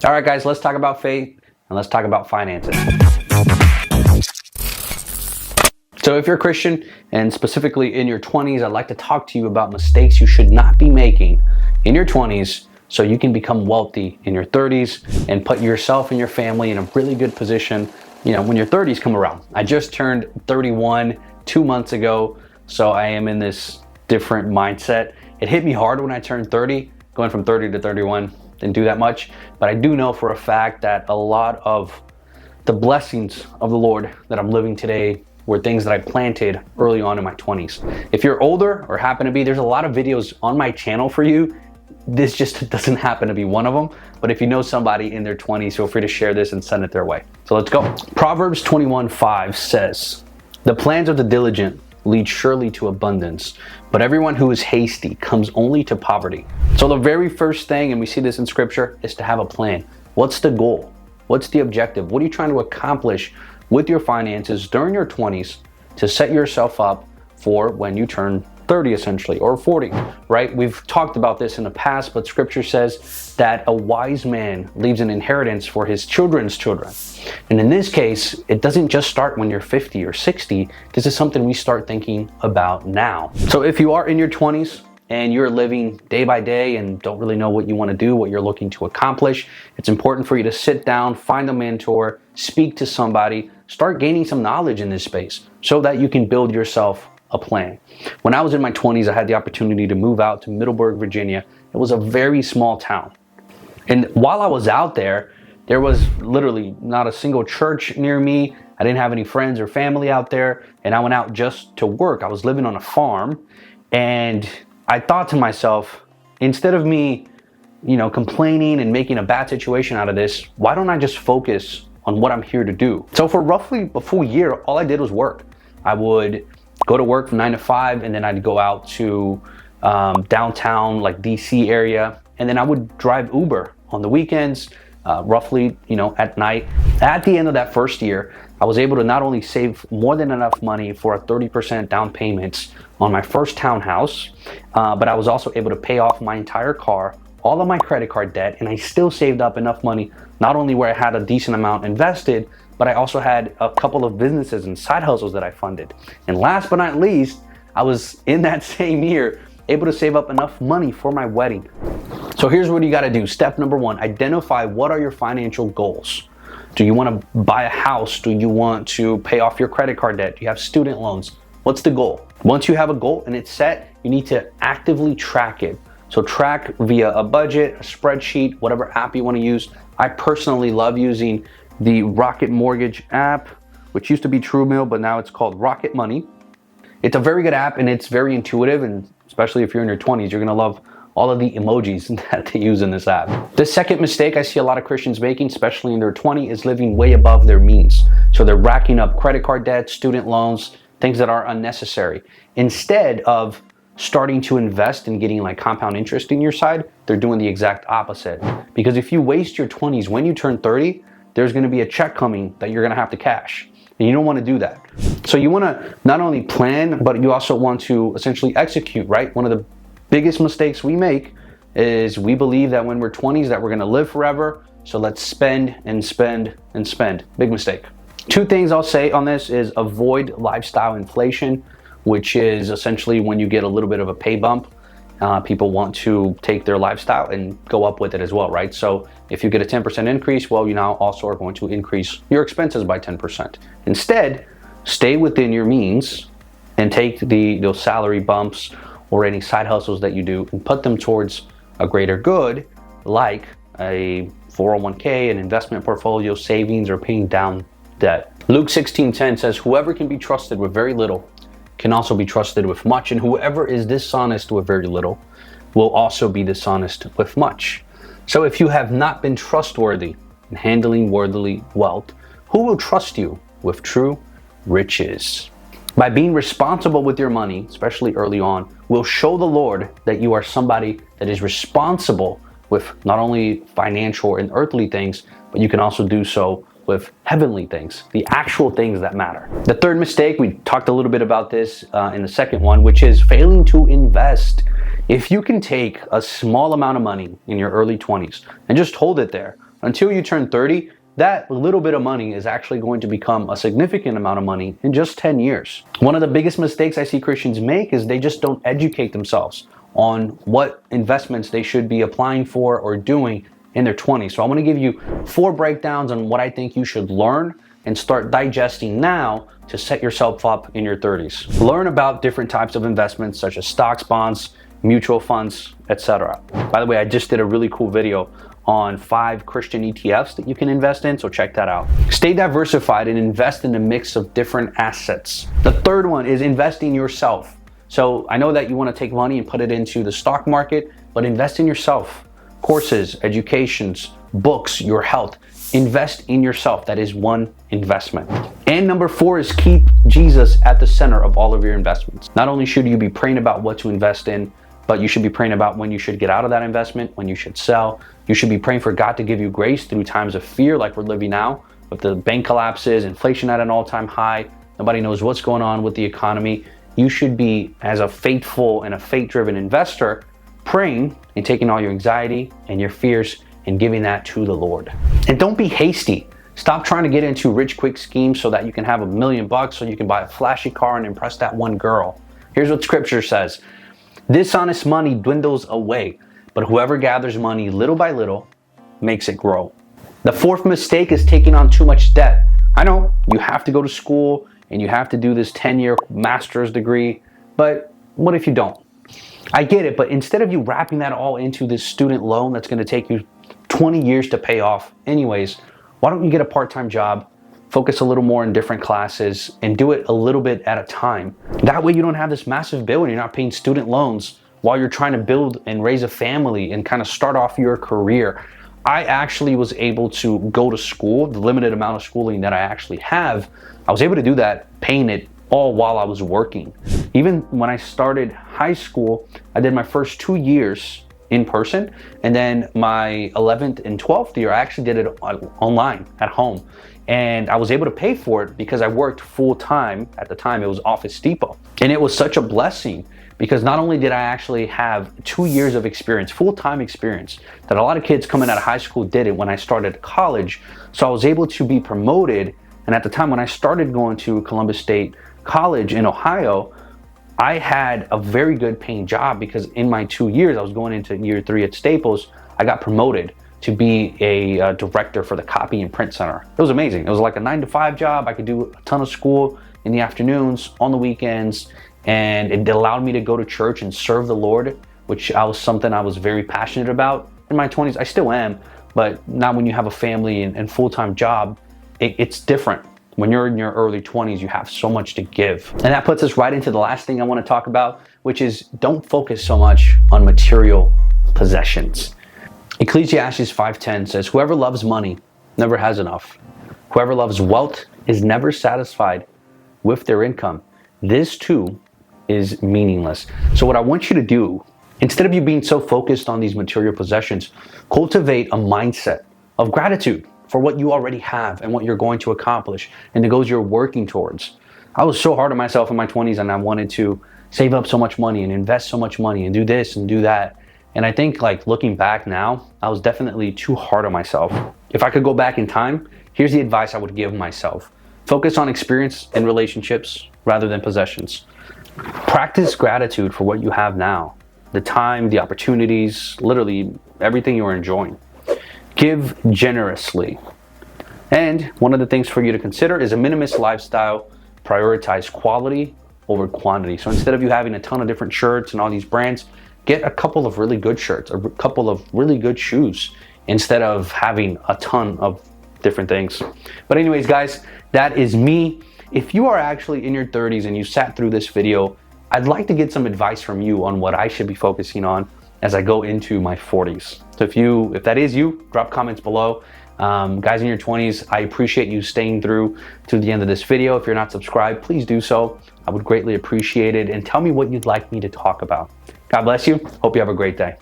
All right, guys, let's talk about faith and let's talk about finances. So if you're a Christian and specifically in your 20s, I'd like to talk to you about mistakes you should not be making in your 20s so you can become wealthy in your 30s and put yourself and your family in a really good position, when your 30s come around. I just turned 31 2 months ago, so I am in this different mindset. It hit me hard when I turned 30, going from 30 to 31, didn't do that much, but I do know for a fact that a lot of the blessings of the Lord that I'm living today were things that I planted early on in my 20s. If you're older or happen to be, there's a lot of videos on my channel for you. This just doesn't happen to be one of them. But if you know somebody in their 20s, feel free to share this and send it their way. So let's go. Proverbs 21:5 says, "The plans of the diligent lead surely to abundance, but everyone who is hasty comes only to poverty." So the very first thing, and we see this in scripture, is to have a plan. What's the goal? What's the objective? What are you trying to accomplish with your finances during your 20s to set yourself up for when you turn 30 essentially, or 40, right? We've talked about this in the past, but scripture says that a wise man leaves an inheritance for his children's children. And in this case, it doesn't just start when you're 50 or 60. This is something we start thinking about now. So if you are in your 20s and you're living day by day and don't really know what you want to do, what you're looking to accomplish, it's important for you to sit down, find a mentor, speak to somebody, start gaining some knowledge in this space so that you can build yourself a plan. When I was in my 20s, I had the opportunity to move out to Middleburg, Virginia. It was a very small town. And while I was out there was literally not a single church near me. I didn't have any friends or family out there. And I went out just to work. I was living on a farm. And I thought to myself, instead of me, complaining and making a bad situation out of this, why don't I just focus on what I'm here to do? So for roughly a full year, all I did was work. I would go to work from 9 to 5, and then I'd go out to downtown, like DC area, and then I would drive Uber on the weekends, roughly, at night. At the end of that first year, I was able to not only save more than enough money for a 30% down payment on my first townhouse, but I was also able to pay off my entire car, all of my credit card debt, and I still saved up enough money, not only where I had a decent amount invested, but I also had a couple of businesses and side hustles that I funded. And last but not least, I was in that same year able to save up enough money for my wedding. So here's what you got to do. Step number 1, identify what are your financial goals. Do you want to buy a house? Do you want to pay off your credit card debt? Do you have student loans? What's the goal? Once you have a goal and it's set, you need to actively track it. So track via a budget, a spreadsheet, whatever app you want to use. I personally love using the Rocket Mortgage app, which used to be TrueMill, but now it's called Rocket Money. It's a very good app and it's very intuitive, and especially if you're in your 20s, you're gonna love all of the emojis that they use in this app. The second mistake I see a lot of Christians making, especially in their 20s, is living way above their means. So they're racking up credit card debt, student loans, things that are unnecessary. Instead of starting to invest and getting like compound interest in your side, they're doing the exact opposite. Because if you waste your 20s, when you turn 30, there's gonna be a check coming that you're gonna have to cash. And you don't wanna do that. So you wanna not only plan, but you also want to essentially execute, right? One of the biggest mistakes we make is we believe that when we're 20s that we're gonna live forever. So let's spend and spend and spend. Big mistake. 2 things I'll say on this is avoid lifestyle inflation, which is essentially when you get a little bit of a pay bump. People want to take their lifestyle and go up with it as well, right? So if you get a 10% increase, well, you now also are going to increase your expenses by 10%. Instead, stay within your means and take those salary bumps or any side hustles that you do and put them towards a greater good, like a 401k, an investment portfolio, savings, or paying down debt. Luke 16:10 says, "Whoever can be trusted with very little can also be trusted with much, and whoever is dishonest with very little will also be dishonest with much." So if you have not been trustworthy in handling worldly wealth, who will trust you with true riches? By being responsible with your money, especially early on, will show the Lord that you are somebody that is responsible with not only financial and earthly things, but you can also do so with heavenly things, the actual things that matter. The third mistake, we talked a little bit about this in the second one, which is failing to invest. If you can take a small amount of money in your early 20s and just hold it there, until you turn 30, that little bit of money is actually going to become a significant amount of money in just 10 years. One of the biggest mistakes I see Christians make is they just don't educate themselves on what investments they should be applying for or doing in their 20s. So I want to give you 4 breakdowns on what I think you should learn and start digesting now to set yourself up in your 30s. Learn about different types of investments such as stocks, bonds, mutual funds, etc. By the way, I just did a really cool video on 5 Christian ETFs that you can invest in, so check that out. Stay diversified and invest in a mix of different assets. The third one is investing yourself. So I know that you want to take money and put it into the stock market, but invest in yourself. Courses, educations, books, your health. Invest in yourself. That is one investment. And number 4 is keep Jesus at the center of all of your investments. Not only should you be praying about what to invest in, but you should be praying about when you should get out of that investment, when you should sell. You should be praying for God to give you grace through times of fear like we're living now, with the bank collapses, inflation at an all-time high. Nobody knows what's going on with the economy. You should be, as a faithful and a faith-driven investor, praying and taking all your anxiety and your fears and giving that to the Lord. And don't be hasty. Stop trying to get into rich quick schemes so that you can have $1 million so you can buy a flashy car and impress that one girl. Here's what scripture says. Dishonest money dwindles away, but whoever gathers money little by little makes it grow. The 4th mistake is taking on too much debt. I know you have to go to school and you have to do this 10-year master's degree, but what if you don't? I get it, but instead of you wrapping that all into this student loan that's going to take you 20 years to pay off anyways, why don't you get a part-time job, focus a little more in different classes, and do it a little bit at a time? That way you don't have this massive bill and you're not paying student loans while you're trying to build and raise a family and kind of start off your career. I actually was able to go to school, the limited amount of schooling that I actually have, I was able to do that, paying it all while I was working. Even when I started high school, I did my first 2 years in person, and then my 11th and 12th year, I actually did it online at home. And I was able to pay for it because I worked full time. At the time, it was Office Depot. And it was such a blessing because not only did I actually have 2 years of experience, full-time experience, that a lot of kids coming out of high school did it when I started college. So I was able to be promoted. And at the time when I started going to Columbus State College in Ohio, I had a very good paying job because in my 2 years, I was going into year 3 at Staples, I got promoted to be a director for the copy and print center. It was amazing. It was like a 9-to-5 job. I could do a ton of school in the afternoons, on the weekends, and it allowed me to go to church and serve the Lord, which was something I was very passionate about in my 20s. I still am, but not when you have a family and full-time job. It's different. When you're in your early 20s, you have so much to give. And that puts us right into the last thing I want to talk about, which is don't focus so much on material possessions. Ecclesiastes 5:10 says, whoever loves money never has enough. Whoever loves wealth is never satisfied with their income. This too is meaningless. So what I want you to do, instead of you being so focused on these material possessions, cultivate a mindset of gratitude for what you already have and what you're going to accomplish and the goals you're working towards. I was so hard on myself in my 20s and I wanted to save up so much money and invest so much money and do this and do that. And I think, like, looking back now, I was definitely too hard on myself. If I could go back in time, here's the advice I would give myself. Focus on experience and relationships rather than possessions. Practice gratitude for what you have now. The time, the opportunities, literally everything you're enjoying. Give generously. And one of the things for you to consider is a minimalist lifestyle. Prioritize quality over quantity. So instead of you having a ton of different shirts and all these brands, get a couple of really good shirts, a couple of really good shoes, instead of having a ton of different things. But anyways, guys, that is me. If you are actually in your 30s and you sat through this video, I'd like to get some advice from you on what I should be focusing on as I go into my 40s. So if that is you, drop comments below. Guys in your 20s, I appreciate you staying through to the end of this video. If you're not subscribed, please do so. I would greatly appreciate it. And tell me what you'd like me to talk about. God bless you. Hope you have a great day.